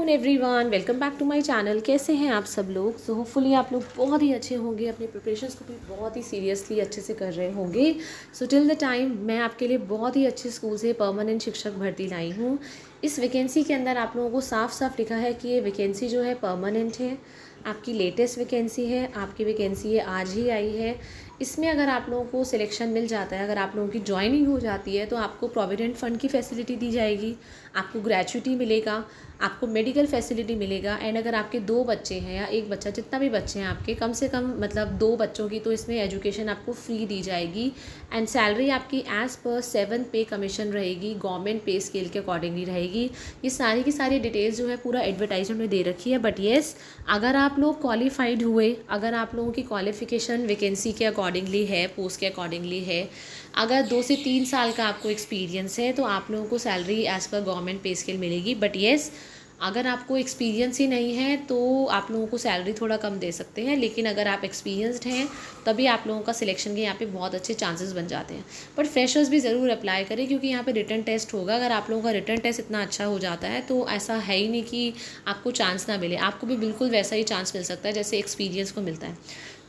Afternoon everyone, welcome back to my channel. कैसे हैं आप सब लोग? सो होपफुली आप लोग बहुत ही अच्छे होंगे, अपने प्रिपरेशंस को भी बहुत ही सीरियसली अच्छे से कर रहे होंगे। सो टिल द टाइम मैं आपके लिए बहुत ही अच्छे स्कूल से परमानेंट शिक्षक भर्ती लाई हूँ। इस वैकेंसी के अंदर आप लोगों को साफ साफ लिखा है कि ये वैकेंसी जो है परमानेंट है, आपकी लेटेस्ट वैकेंसी है, आपकी वैकेंसी ये आज ही आई है। इसमें अगर आप लोगों को सिलेक्शन मिल जाता है, अगर आप लोगों की जॉइनिंग हो जाती है, तो आपको प्रोविडेंट फ़ंड की फैसिलिटी दी जाएगी, आपको ग्रेच्युटी मिलेगा, आपको मेडिकल फैसिलिटी मिलेगा। एंड अगर आपके 2 बच्चे हैं या 1 बच्चा, जितना भी बच्चे हैं आपके, कम से कम मतलब 2 बच्चों की, तो इसमें एजुकेशन आपको फ्री दी जाएगी। एंड सैलरी आपकी एज़ पर 7 पे कमीशन रहेगी, गवर्नमेंट पे स्केल के अकॉर्डिंगली रहेगी। ये सारी की सारी डिटेल्स जो है पूरा एडवर्टाइजमेंट में दे रखी है। बट येस, अगर आप लोग क्वालिफाइड हुए, अगर आप लोगों की क्वालिफिकेशन वैकेंसी के अकॉर्डिंगली है, पोस्ट के अकॉर्डिंगली है, अगर 2 से 3 साल का आपको एक्सपीरियंस है, तो आप लोगों को सैलरी एज़ पर गवर्नमेंट पे स्केल मिलेगी। बट येस, अगर आपको एक्सपीरियंस ही नहीं है तो आप लोगों को सैलरी थोड़ा कम दे सकते हैं, लेकिन अगर आप एक्सपीरियंसड हैं तभी आप लोगों का सिलेक्शन के यहाँ पे बहुत अच्छे चांसेस बन जाते हैं। बट फ्रेशर्स भी ज़रूर अप्लाई करें, क्योंकि यहाँ पे रिटन टेस्ट होगा। अगर आप लोगों का रिटन टेस्ट इतना अच्छा हो जाता है तो ऐसा है ही नहीं कि आपको चांस ना मिले, आपको भी बिल्कुल वैसा ही चांस मिल सकता है जैसे एक्सपीरियंस को मिलता है।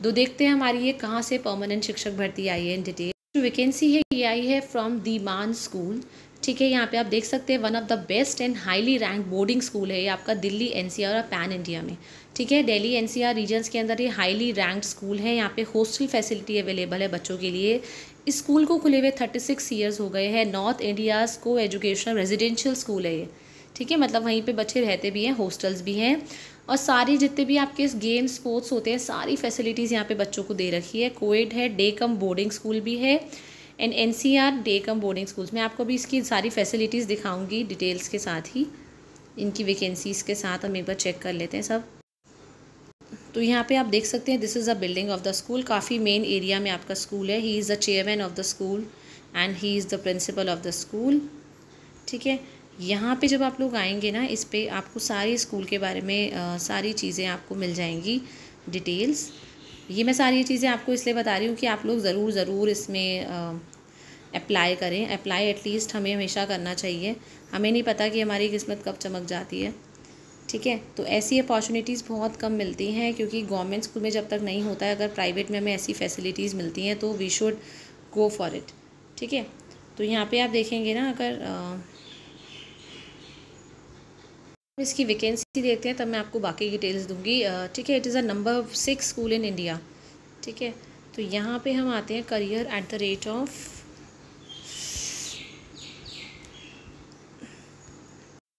तो देखते हैं हमारी ये कहाँ से परमानेंट शिक्षक भर्ती आई है इन डिटेल। जो वैकेंसी है ये आई है फ्रॉम दी मान स्कूल। ठीक है, यहाँ पे आप देख सकते हैं one of the best and highly rank boarding school है ये आपका दिल्ली एनसीआर और पैन इंडिया में। ठीक है, दिल्ली एनसीआर रीजन्स के अंदर ये हाईली रैंक्ड स्कूल है। यहाँ पे हॉस्टल फैसिलिटी अवेलेबल है बच्चों के लिए। इस स्कूल को खुले हुए 36 ईयर्स हो गए हैं। नॉर्थ इंडियाज़ को एजुकेशनल रेजिडेंशियल स्कूल है ये। ठीक है, मतलब वहीं पे बच्चे रहते भी हैं, हॉस्टल्स भी हैं, और सारी जितने भी आपके गेम स्पोर्ट्स होते हैं सारी फैसिलिटीज़ यहाँ पे बच्चों को दे रखी है। कोएड है, डे कम बोर्डिंग स्कूल भी है, and NCR day come boarding schools. मैं आपको भी इसकी सारी फैसिलिटीज़ दिखाऊंगी डिटेल्स के साथ ही, इनकी वैकेंसीज़ के साथ हम एक बार चेक कर लेते हैं सब। तो यहाँ पे आप देख सकते हैं this is a building of the school. काफ़ी मेन एरिया में आपका स्कूल है। He is the chairman of the school and he is the principle of the school. ठीक है, यहाँ पे जब आप लोग आएंगे ना, इस पर आपको सारी स्कूल के बारे में सारी चीज़ें आपको मिल जाएंगी, डिटेल्स। ये मैं सारी चीज़ें आपको इसलिए बता रही हूँ कि आप लोग ज़रूर इसमें अप्लाई करें। अप्लाई एटलीस्ट हमें हमेशा करना चाहिए, हमें नहीं पता कि हमारी किस्मत कब चमक जाती है। ठीक है, तो ऐसी अपॉर्चुनिटीज़ बहुत कम मिलती हैं, क्योंकि गवर्नमेंट स्कूल में जब तक नहीं होता है, अगर प्राइवेट में हमें ऐसी फैसिलिटीज़ मिलती हैं तो we should go for it. ठीक है, तो यहाँ पे आप देखेंगे ना, अगर इसकी वैकेंसी देखते हैं तब मैं आपको बाकी डिटेल्स दूंगी। ठीक है, it is a number 6 school in India. ठीक है, तो यहाँ पे हम आते हैं career at the rate of.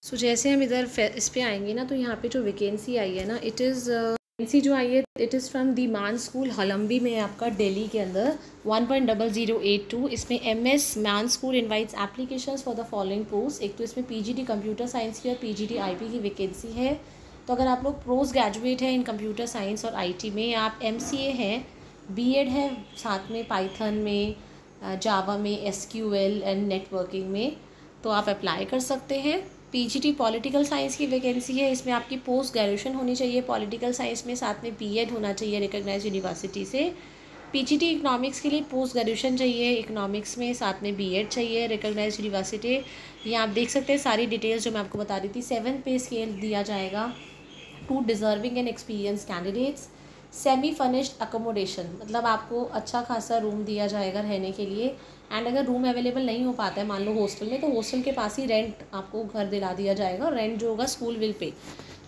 So जैसे हम इधर इस पे आएंगे ना, तो यहाँ पे जो वैकेंसी आई है ना, इट इज़ वैकेंसी जो आई है इट इज़ फ्रॉम दी मान स्कूल हलम्बी में, आपका दिल्ली के अंदर 1.0082। इसमें MS मान school invites applications for the following post. एक तो इसमें PGT कंप्यूटर साइंस की और PGT IP की वैकेंसी है। तो अगर आप लोग पोस्ट ग्रेजुएट हैं इन कंप्यूटर साइंस और IT में, आप MCA हैं, B.Ed है साथ में पाइथन में, जावा में, SQL एंड नेटवर्किंग में, तो आप अप्लाई कर सकते हैं। PGT पॉलिटिकल साइंस की वैकेंसी है। इसमें आपकी पोस्ट ग्रेजुएशन होनी चाहिए पॉलिटिकल साइंस में, साथ में B.Ed होना चाहिए रिकग्नाइज यूनिवर्सिटी से। PGT इकोनॉमिक्स के लिए पोस्ट ग्रेजुएशन चाहिए इकोनॉमिक्स में, साथ में B.Ed चाहिए रिकग्नाइज यूनिवर्सिटी। ये आप देख सकते हैं सारी डिटेल्स जो मैं आपको बता रही थी। 7 पे स्केल दिया जाएगा to deserving and experience candidates. Semi furnished accommodation, मतलब आपको अच्छा खासा रूम दिया जाएगा रहने के लिए। एंड अगर रूम अवेलेबल नहीं हो पाता है मान लो हॉस्टल में, तो हॉस्टल के पास ही रेंट आपको घर दिला दिया जाएगा, और रेंट जो होगा स्कूल विल पे।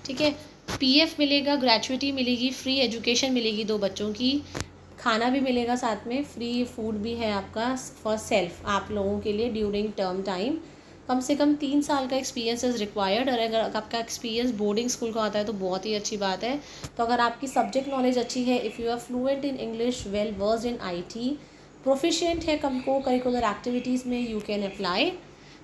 ठीक है, PF मिलेगा, ग्रेच्युटी मिलेगी, फ्री एजुकेशन मिलेगी 2 बच्चों की, खाना भी मिलेगा साथ में, फ्री फूड भी है आपका फॉर सेल्फ आप लोगों के लिए ड्यूरिंग टर्म टाइम। कम से कम 3 साल का एक्सपीरियंस इज़ रिक्वायर्ड, और अगर आपका एक्सपीरियंस बोर्डिंग स्कूल का आता है तो बहुत ही अच्छी बात है। तो अगर आपकी सब्जेक्ट नॉलेज अच्छी है, if you are fluent in English, well versed in IT, proficient है को करिकुलर एक्टिविटीज़ में, यू कैन अप्लाई।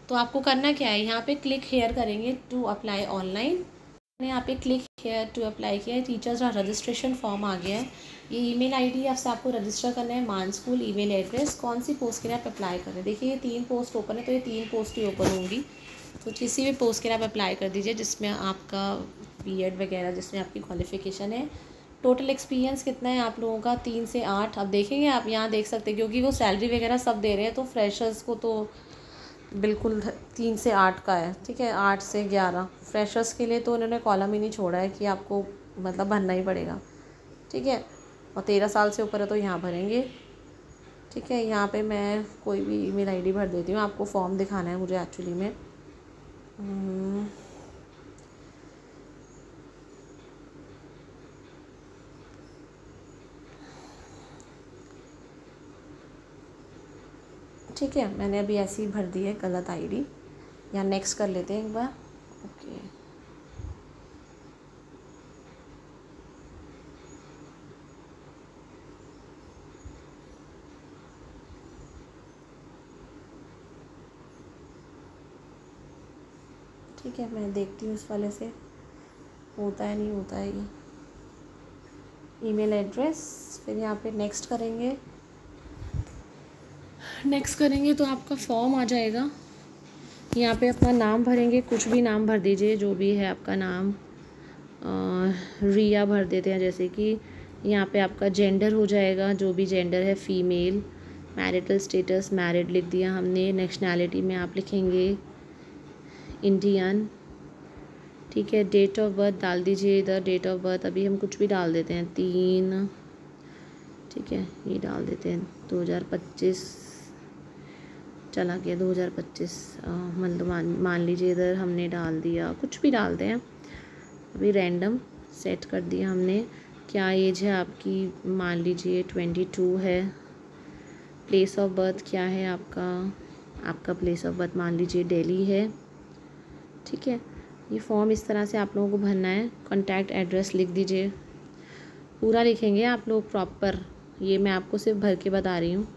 तो आपको करना क्या है, यहाँ पे क्लिक हेयर करेंगे टू अप्लाई ऑनलाइन। मैंने यहाँ पे क्लिक हेयर टू अप्लाई किया है। टीचर्स का रजिस्ट्रेशन फॉर्म आ गया है। ये ईमेल आईडी आपसे आपको रजिस्टर करना है, मान स्कूल ईमेल एड्रेस, कौन सी पोस्ट के लिए आप अप्लाई कर रहे हैं। देखिए ये 3 पोस्ट ओपन है, तो ये 3 पोस्ट ही ओपन होंगी। तो किसी भी पोस्ट के लिए आप अप्लाई कर दीजिए जिसमें आपका B.Ed वगैरह, जिसमें आपकी क्वालिफ़िकेशन है। टोटल एक्सपीरियंस कितना है आप लोगों का? 3 से 8। अब देखेंगे आप यहाँ देख सकते हैं, क्योंकि वो सैलरी वगैरह सब दे रहे हैं, तो फ्रेशर्स को तो बिल्कुल 3 से 8 का है, ठीक है, 8 से 11। फ्रेशर्स के लिए तो उन्होंने कॉलम ही नहीं छोड़ा है कि आपको मतलब भरना ही पड़ेगा, ठीक है। और 13 साल से ऊपर है तो यहाँ भरेंगे, ठीक है। यहाँ पे मैं कोई भी ईमेल आईडी भर देती हूँ, आपको फॉर्म दिखाना है मुझे एक्चुअली में। ठीक है, मैंने अभी ऐसे ही भर दी है गलत आईडी। यहाँ नेक्स्ट कर लेते हैं एक बार। ओके, ठीक है, मैं देखती हूँ इस वाले से होता है नहीं होता है ये। ईमेल एड्रेस, फिर यहाँ पे नेक्स्ट करेंगे। नेक्स्ट करेंगे तो आपका फॉर्म आ जाएगा। यहाँ पे अपना नाम भरेंगे, कुछ भी नाम भर दीजिए जो भी है आपका नाम। रिया भर देते हैं जैसे कि। यहाँ पे आपका जेंडर हो जाएगा, जो भी जेंडर है, फीमेल। मैरिटल स्टेटस मैरिड लिख दिया हमने। नेशनैलिटी में आप लिखेंगे इंडियन, ठीक है। डेट ऑफ बर्थ डाल दीजिए इधर। डेट ऑफ बर्थ अभी हम कुछ भी डाल देते हैं, 3, ठीक है, ये डाल देते हैं 2025 चला गया, 2025 मतलब मान लीजिए इधर हमने डाल दिया, कुछ भी डालते हैं अभी रैंडम सेट कर दिया हमने। क्या एज है आपकी, मान लीजिए 22 है। प्लेस ऑफ बर्थ क्या है आपका प्लेस ऑफ बर्थ मान लीजिए दिल्ली है, ठीक है। ये फॉर्म इस तरह से आप लोगों को भरना है। कॉन्टैक्ट एड्रेस लिख दीजिए, पूरा लिखेंगे आप लोग प्रॉपर, ये मैं आपको सिर्फ भर के बता रही हूँ।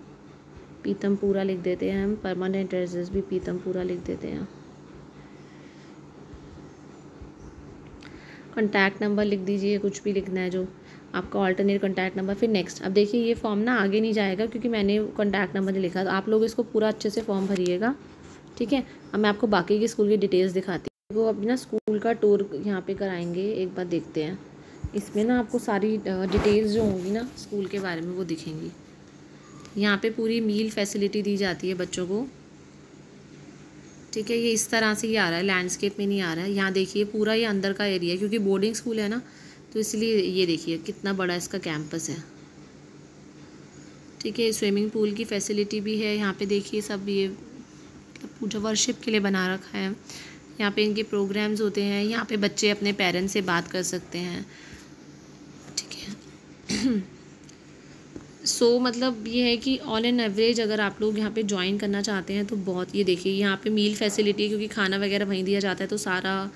पीतमपुरा लिख देते हैं हम, परमानेंट एड्रेस भी पीतमपुरा लिख देते हैं। कॉन्टैक्ट नंबर लिख दीजिए, कुछ भी लिखना है जो आपका ऑल्टरनेट कॉन्टैक्ट नंबर। फिर नेक्स्ट। अब देखिए ये फॉर्म ना आगे नहीं जाएगा क्योंकि मैंने कॉन्टैक्ट नंबर नहीं लिखा, तो आप लोग इसको पूरा अच्छे से फॉर्म भरिएगा, ठीक है। अब मैं आपको बाकी के स्कूल की डिटेल्स दिखाती हूँ। वो अभी ना स्कूल का टूर यहाँ पे कराएंगे, एक बार देखते हैं। इसमें ना आपको सारी डिटेल्स जो होंगी ना स्कूल के बारे में वो दिखेंगी। यहाँ पे पूरी मील फैसिलिटी दी जाती है बच्चों को, ठीक है। ये इस तरह से ही आ रहा है, लैंडस्केप में नहीं आ रहा है। यहाँ देखिए पूरा ये अंदर का एरिया है क्योंकि बोर्डिंग स्कूल है ना, तो इसलिए ये देखिए कितना बड़ा इसका कैंपस है, ठीक है। स्विमिंग पूल की फैसिलिटी भी है यहाँ पे, देखिए सब ये मतलब पूजा वर्शिप के लिए बना रखा है। यहाँ पे इनके प्रोग्राम्स होते हैं, यहाँ पे बच्चे अपने पेरेंट्स से बात कर सकते हैं, ठीक है। सो मतलब ये है कि ऑल एन एवरेज अगर आप लोग यहाँ पे ज्वाइन करना चाहते हैं तो बहुत, ये देखिए यहाँ पे मील फैसिलिटी है क्योंकि खाना वगैरह वहीं दिया जाता है, तो सारा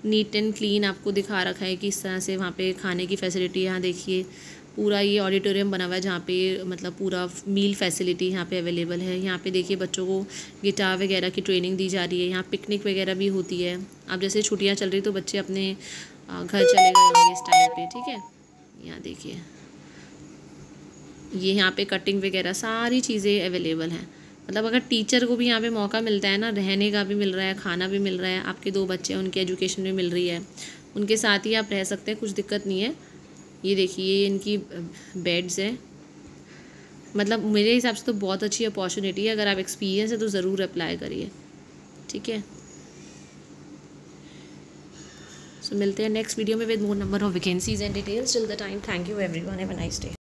नीट एंड क्लीन आपको दिखा रखा है कि इस तरह से वहाँ पे खाने की फैसिलिटी। यहाँ देखिए पूरा ये ऑडिटोरियम बना हुआ है जहाँ पे मतलब पूरा मील फैसिलिटी यहाँ पे अवेलेबल है। यहाँ पे देखिए बच्चों को गिटार वगैरह की ट्रेनिंग दी जा रही है। यहाँ पिकनिक वगैरह भी होती है। अब जैसे छुट्टियाँ चल रही तो बच्चे अपने घर चले गए होंगे इस टाइम पे, ठीक है। यहाँ देखिए ये यहाँ पे कटिंग वगैरह सारी चीज़ें अवेलेबल हैं। मतलब अगर टीचर को भी यहाँ पे मौका मिलता है ना, रहने का भी मिल रहा है, खाना भी मिल रहा है, आपके 2 बच्चे हैं उनकी एजुकेशन भी मिल रही है, उनके साथ ही आप रह सकते हैं, कुछ दिक्कत नहीं है। ये देखिए ये इनकी बेड्स है, मतलब मेरे हिसाब से तो बहुत अच्छी अपॉर्चुनिटी है। अगर आप एक्सपीरियंस है तो ज़रूर अप्लाई करिए, ठीक है। सो मिलते हैं नेक्स्ट वीडियो में with more number of vacancies and details. Till the time thank you everyone, have a nice day.